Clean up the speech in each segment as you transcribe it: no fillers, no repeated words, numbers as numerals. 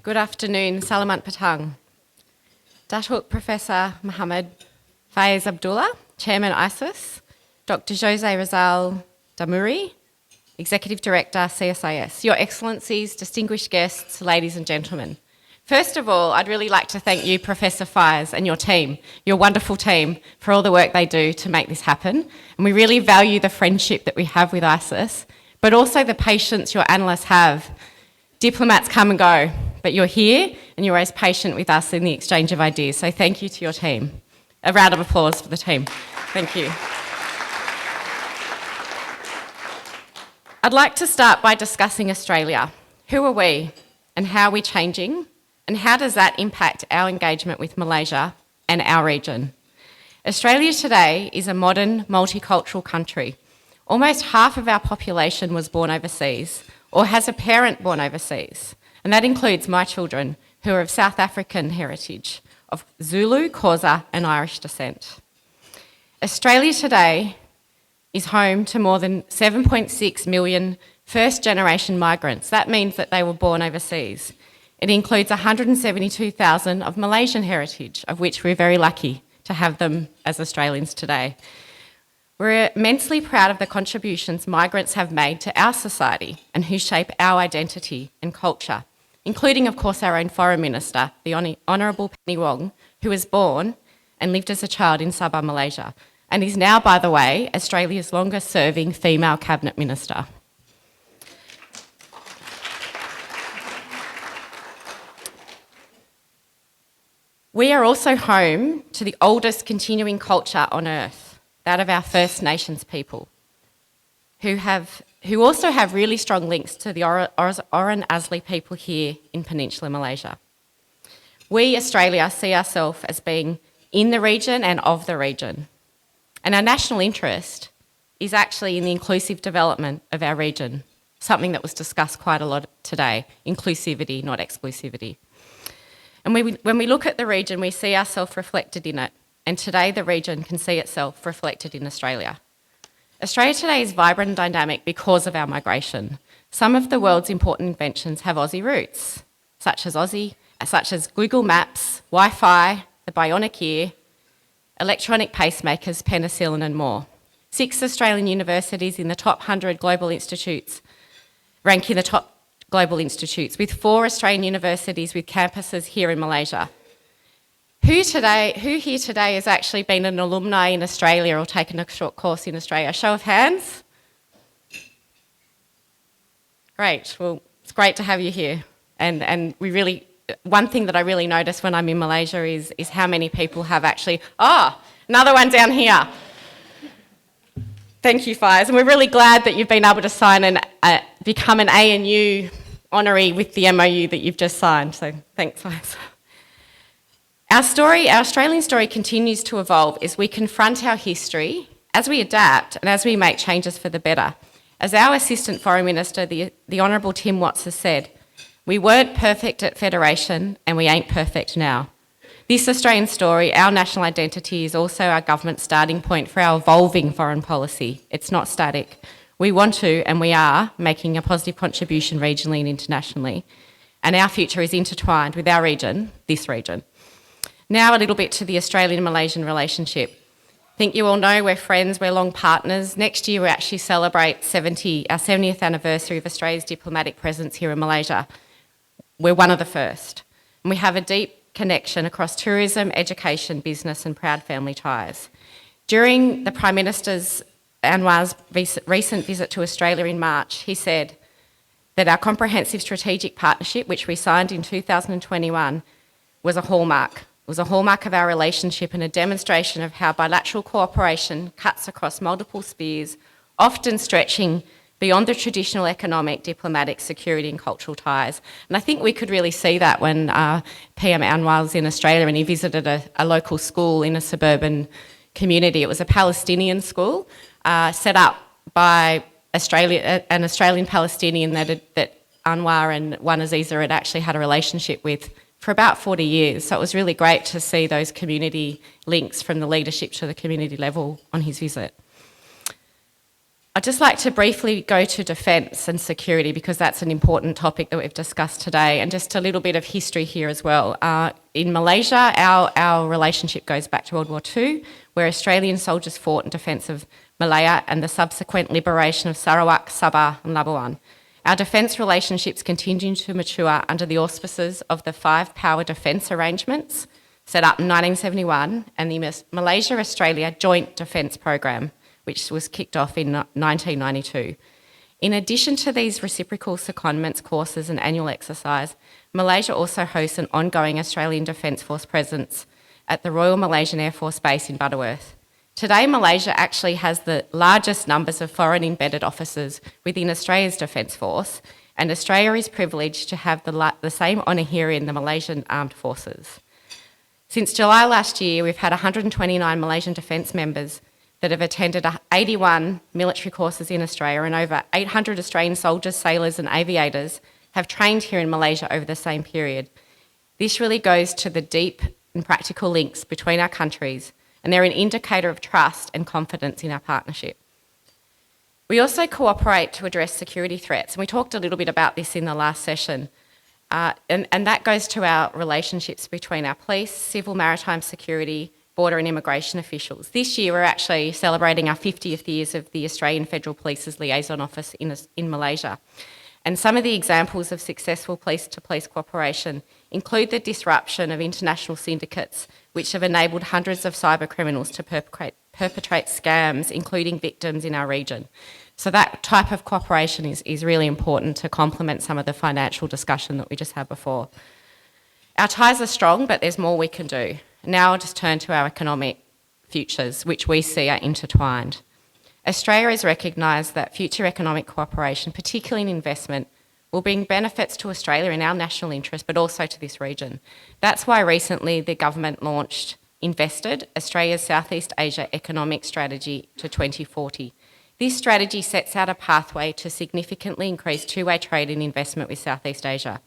Good afternoon, Salamat Petang. Datuk Professor Muhammad Faiz Abdullah, Chairman ISIS, Dr. Jose Rizal Damuri, Executive Director CSIS, Your Excellencies, distinguished guests, ladies and gentlemen. First of all, I'd really like to thank you, Professor Faiz, and your team, your wonderful team, for all the work they do to make this happen. And we really value the friendship that we have with ISIS, but also the patience your analysts have. Diplomats come and go, but you're here and you're always patient with us in the exchange of ideas. So thank you to your team. A round of applause for the team. Thank you. I'd like to start by discussing Australia. Who are we and how are we changing? And how does that impact our engagement with Malaysia and our region? Australia today is a modern, multicultural country. Almost half of our population was born overseas or has a parent born overseas. And that includes my children, who are of South African heritage, of Zulu, Xhosa and Irish descent. Australia today is home to more than 7.6 million first-generation migrants. That means that they were born overseas. It includes 172,000 of Malaysian heritage, of which we're very lucky to have them as Australians today. We're immensely proud of the contributions migrants have made to our society and who shape our identity and culture, including, of course, our own Foreign Minister, the Honourable Penny Wong, who was born and lived as a child in Sabah, Malaysia, and is now, by the way, Australia's longest-serving female Cabinet Minister. We are also home to the oldest continuing culture on earth, that of our First Nations people, who also have really strong links to the Orang Asli people here in Peninsular Malaysia. We, Australia, see ourselves as being in the region and of the region. And our national interest is actually in the inclusive development of our region, something that was discussed quite a lot today, inclusivity, not exclusivity. And when we look at the region, we see ourselves reflected in it. And today the region can see itself reflected in Australia. Australia today is vibrant and dynamic because of our migration. Some of the world's important inventions have Aussie roots, such as Google Maps, Wi-Fi, the bionic ear, electronic pacemakers, penicillin and more. 6 Australian universities in the top 100 global institutes, rank in the top global institutes, with 4 Australian universities with campuses here in Malaysia. Who here today has actually been an alumni in Australia or taken a short course in Australia? Show of hands. Great, well, it's great to have you here. And one thing that I really notice when I'm in Malaysia is how many people have actually, another one down here. Thank you, Faiz. And we're really glad that you've been able to sign and become an ANU honoree with the MOU that you've just signed. So thanks, Faiz. Our Australian story continues to evolve as we confront our history, as we adapt and as we make changes for the better. As our Assistant Foreign Minister, the Honourable Tim Watts has said, we weren't perfect at Federation and we ain't perfect now. This Australian story, our national identity, is also our government's starting point for our evolving foreign policy. It's not static. We want to and we are making a positive contribution regionally and internationally. And our future is intertwined with our region, this region. Now a little bit to the Australian-Malaysian relationship. I think you all know we're friends, we're long partners. Next year we actually celebrate our 70th anniversary of Australia's diplomatic presence here in Malaysia. We're one of the first. And we have a deep connection across tourism, education, business and proud family ties. During the Prime Minister's Anwar's recent visit to Australia in March, he said that our comprehensive strategic partnership, which we signed in 2021, was a hallmark. It was a hallmark of our relationship and a demonstration of how bilateral cooperation cuts across multiple spheres, often stretching beyond the traditional economic, diplomatic, security and cultural ties. And I think we could really see that when PM Anwar was in Australia and he visited a local school in a suburban community. It was a Palestinian school set up by an Australian Palestinian that Anwar and Wan Aziza had actually had a relationship with for about 40 years. So it was really great to see those community links from the leadership to the community level on his visit. I'd just like to briefly go to defence and security because that's an important topic that we've discussed today, and just a little bit of history here as well. In Malaysia, our relationship goes back to World War II, where Australian soldiers fought in defence of Malaya and the subsequent liberation of Sarawak, Sabah and Labuan. Our defence relationships continue to mature under the auspices of the Five Power Defence Arrangements set up in 1971 and the Malaysia-Australia Joint Defence Program, which was kicked off in 1992. In addition to these reciprocal secondments, courses and annual exercise, Malaysia also hosts an ongoing Australian Defence Force presence at the Royal Malaysian Air Force Base in Butterworth. Today, Malaysia actually has the largest numbers of foreign embedded officers within Australia's Defence Force, and Australia is privileged to have the same honour here in the Malaysian Armed Forces. Since July last year, we've had 129 Malaysian Defence members that have attended 81 military courses in Australia, and over 800 Australian soldiers, sailors and aviators have trained here in Malaysia over the same period. This really goes to the deep and practical links between our countries, and they're an indicator of trust and confidence in our partnership. We also cooperate to address security threats, and we talked a little bit about this in the last session, and that goes to our relationships between our police, civil maritime security, border and immigration officials. This year we're actually celebrating our 50th years of the Australian Federal Police's Liaison Office in Malaysia. And some of the examples of successful police-to-police cooperation include the disruption of international syndicates, which have enabled hundreds of cyber criminals to perpetrate scams, including victims in our region. So that type of cooperation is really important to complement some of the financial discussion that we just had before. Our ties are strong, but there's more we can do. Now I'll just turn to our economic futures, which we see are intertwined. Australia has recognised that future economic cooperation, particularly in investment, will bring benefits to Australia in our national interest, but also to this region. That's why recently the government launched Invested, Australia's Southeast Asia Economic Strategy to 2040. This strategy sets out a pathway to significantly increase two-way trade and investment with Southeast Asia.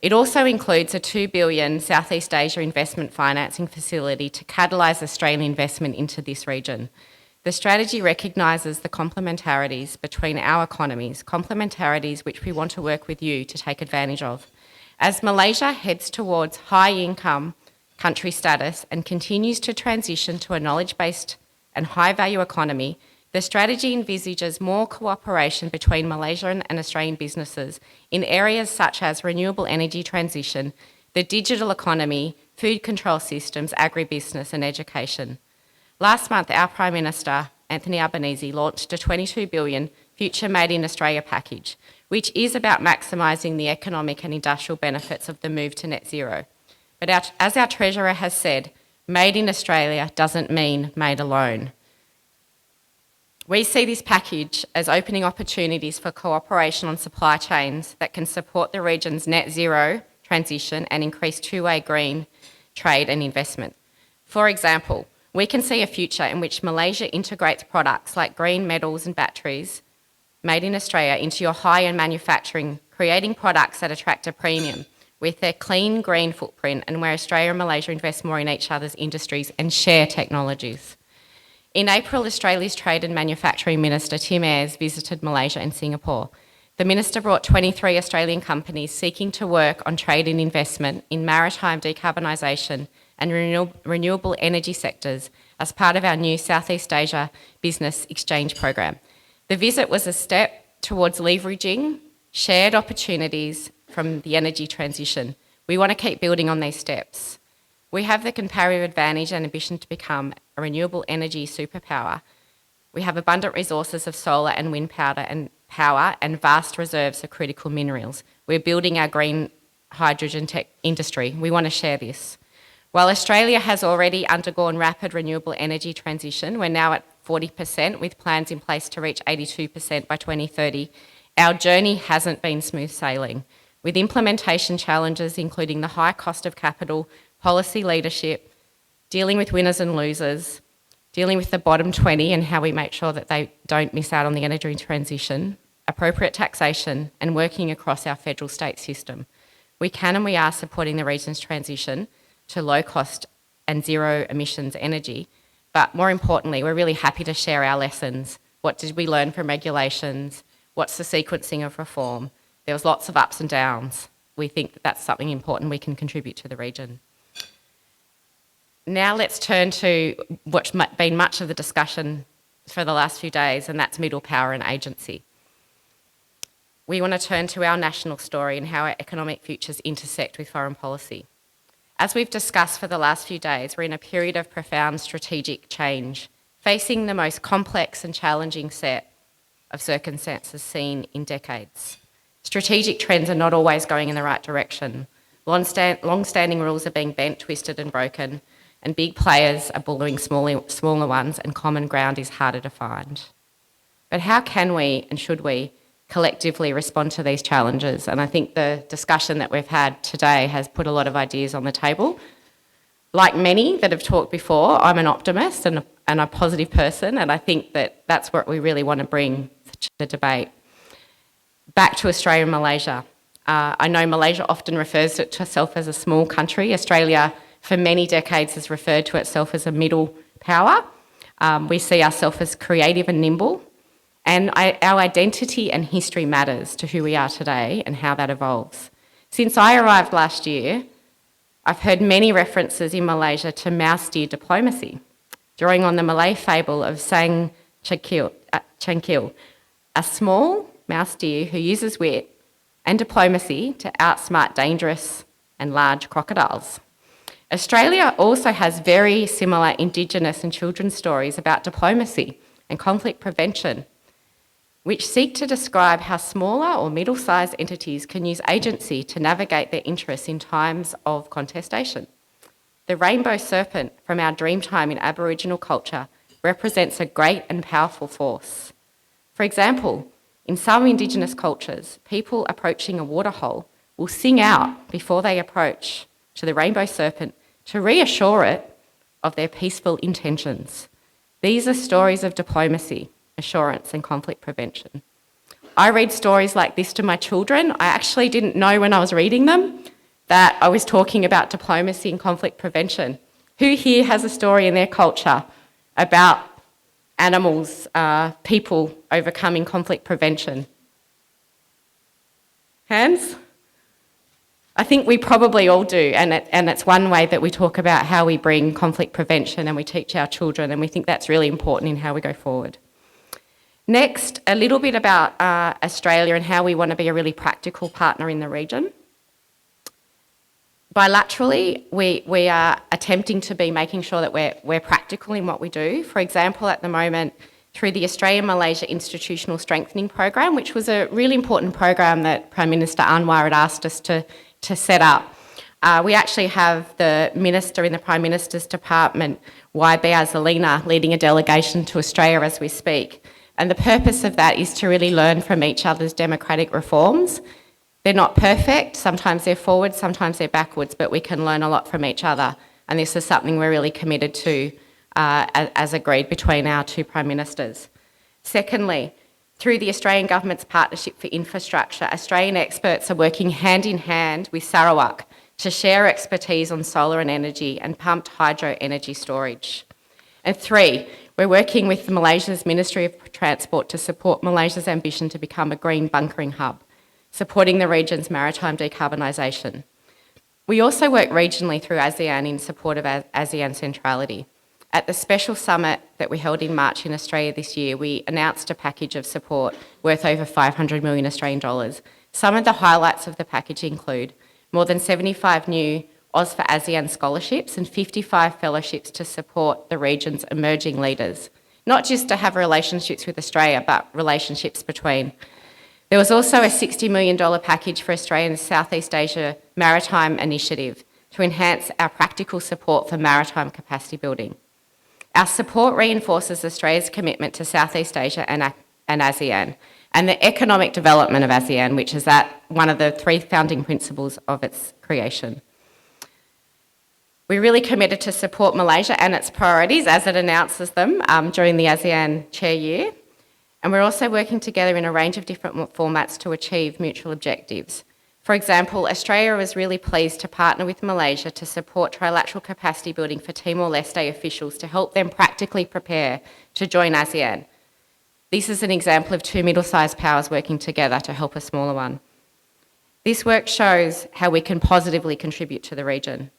It also includes a $2 billion Southeast Asia investment financing facility to catalyse Australian investment into this region. The strategy recognises the complementarities between our economies, complementarities which we want to work with you to take advantage of. As Malaysia heads towards high-income country status and continues to transition to a knowledge-based and high-value economy, the strategy envisages more cooperation between Malaysian and Australian businesses in areas such as renewable energy transition, the digital economy, food control systems, agribusiness and education. Last month, our Prime Minister, Anthony Albanese, launched a $22 billion Future Made in Australia package, which is about maximising the economic and industrial benefits of the move to net zero. But as our Treasurer has said, made in Australia doesn't mean made alone. We see this package as opening opportunities for cooperation on supply chains that can support the region's net zero transition and increase two-way green trade and investment. For example, we can see a future in which Malaysia integrates products like green metals and batteries made in Australia into your high-end manufacturing, creating products that attract a premium with their clean green footprint, and where Australia and Malaysia invest more in each other's industries and share technologies. In April, Australia's Trade and Manufacturing Minister, Tim Ayres, visited Malaysia and Singapore. The Minister brought 23 Australian companies seeking to work on trade and investment in maritime decarbonisation and renewable energy sectors as part of our new Southeast Asia Business Exchange Program. The visit was a step towards leveraging shared opportunities from the energy transition. We want to keep building on these steps. We have the comparative advantage and ambition to become a renewable energy superpower. We have abundant resources of solar and wind power and vast reserves of critical minerals. We're building our green hydrogen tech industry. We want to share this. While Australia has already undergone rapid renewable energy transition, we're now at 40% with plans in place to reach 82% by 2030. Our journey hasn't been smooth sailing, with implementation challenges including the high cost of capital, policy leadership, dealing with winners and losers, dealing with the bottom 20 and how we make sure that they don't miss out on the energy transition, appropriate taxation, and working across our federal state system. We can and we are supporting the region's transition to low cost and zero emissions energy, but more importantly, we're really happy to share our lessons What did we learn from regulations? What's the sequencing of reform? There was lots of ups and downs. We think that that's something important we can contribute to the region. Now let's turn to what's been much of the discussion for the last few days, and that's middle power and agency. We want to turn to our national story and how our economic futures intersect with foreign policy. As we've discussed for the last few days, we're in a period of profound strategic change, facing the most complex and challenging set of circumstances seen in decades. Strategic trends are not always going in the right direction. Long-standing rules are being bent, twisted and broken, and big players are bullying smaller ones, and common ground is harder to find. But how can we and should we collectively respond to these challenges? And I think the discussion that we've had today has put a lot of ideas on the table. Like many that have talked before, I'm an optimist and a positive person, and I think that that's what we really want to bring to the debate. Back to Australia and Malaysia. I know Malaysia often refers to itself as a small country. Australia, for many decades, has referred to itself as a middle power. We see ourselves as creative and nimble, and our identity and history matters to who we are today and how that evolves. Since I arrived last year, I've heard many references in Malaysia to mouse deer diplomacy, drawing on the Malay fable of Sang Cangkil, a small mouse deer who uses wit and diplomacy to outsmart dangerous and large crocodiles. Australia also has very similar Indigenous and children's stories about diplomacy and conflict prevention, which seek to describe how smaller or middle-sized entities can use agency to navigate their interests in times of contestation. The rainbow serpent from our dreamtime in Aboriginal culture represents a great and powerful force. For example, in some Indigenous cultures, people approaching a waterhole will sing out before they approach to the rainbow serpent to reassure it of their peaceful intentions. These are stories of diplomacy, assurance and conflict prevention. I read stories like this to my children. I actually didn't know when I was reading them that I was talking about diplomacy and conflict prevention. Who here has a story in their culture about animals, people overcoming conflict prevention? Hands? I think we probably all do, and it's one way that we talk about how we bring conflict prevention and we teach our children, and we think that's really important in how we go forward. Next, a little bit about Australia and how we want to be a really practical partner in the region. Bilaterally, we are attempting to be making sure that we're practical in what we do. For example, at the moment, through the Australia-Malaysia Institutional Strengthening Program, which was a really important program that Prime Minister Anwar had asked us to set up. We actually have the Minister in the Prime Minister's Department, YB Azalina, leading a delegation to Australia as we speak. And the purpose of that is to really learn from each other's democratic reforms. They're not perfect, sometimes they're forward, sometimes they're backwards, but we can learn a lot from each other. And this is something we're really committed to as agreed between our two Prime Ministers. Secondly, through the Australian Government's Partnership for Infrastructure, Australian experts are working hand in hand with Sarawak to share expertise on solar and energy and pumped hydro energy storage. And three, we're working with Malaysia's Ministry of Transport to support Malaysia's ambition to become a green bunkering hub, supporting the region's maritime decarbonisation. We also work regionally through ASEAN in support of ASEAN centrality. At the special summit that we held in March in Australia this year, we announced a package of support worth over 500 million Australian dollars. Some of the highlights of the package include more than 75 new Oz for ASEAN scholarships and 55 fellowships to support the region's emerging leaders, not just to have relationships with Australia, but relationships between. There was also a $60 million package for Australia's Southeast Asia Maritime Initiative to enhance our practical support for maritime capacity building. Our support reinforces Australia's commitment to Southeast Asia and ASEAN and the economic development of ASEAN, which is one of the three founding principles of its creation. We're really committed to support Malaysia and its priorities as it announces them during the ASEAN Chair Year. And we're also working together in a range of different formats to achieve mutual objectives. For example, Australia was really pleased to partner with Malaysia to support trilateral capacity building for Timor-Leste officials to help them practically prepare to join ASEAN. This is an example of two middle-sized powers working together to help a smaller one. This work shows how we can positively contribute to the region.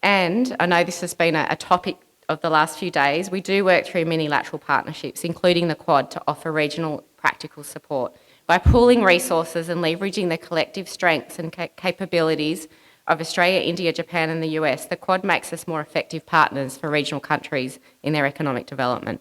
And I know this has been a topic of the last few days. We do work through many-lateral partnerships, including the Quad, to offer regional practical support. By pooling resources and leveraging the collective strengths and capabilities of Australia, India, Japan and the US, the Quad makes us more effective partners for regional countries in their economic development.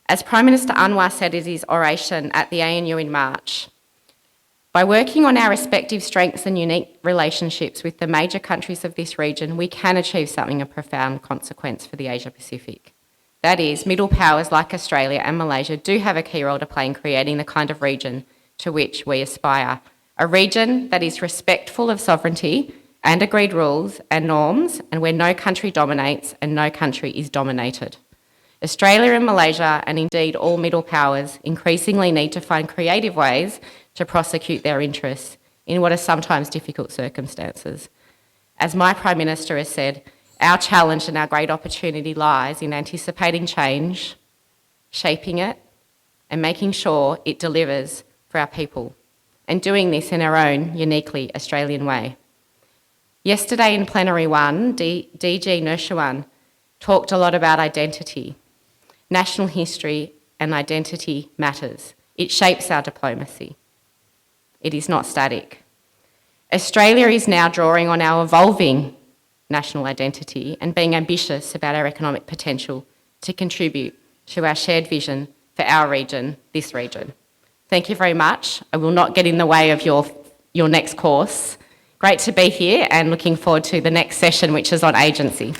As Prime Minister Anwar said in his oration at the ANU in March, by working on our respective strengths and unique relationships with the major countries of this region, we can achieve something of profound consequence for the Asia-Pacific. That is, middle powers like Australia and Malaysia do have a key role to play in creating the kind of region to which we aspire. A region that is respectful of sovereignty and agreed rules and norms, and where no country dominates and no country is dominated. Australia and Malaysia, and indeed all middle powers, increasingly need to find creative ways to prosecute their interests in what are sometimes difficult circumstances. As my Prime Minister has said, our challenge and our great opportunity lies in anticipating change, shaping it, and making sure it delivers for our people, and doing this in our own uniquely Australian way. Yesterday in Plenary 1, DG Nurshawan talked a lot about identity. National history and identity matters. It shapes our diplomacy. It is not static. Australia is now drawing on our evolving national identity and being ambitious about our economic potential to contribute to our shared vision for our region, this region. Thank you very much. I will not get in the way of your next course. Great to be here and looking forward to the next session, which is on agency.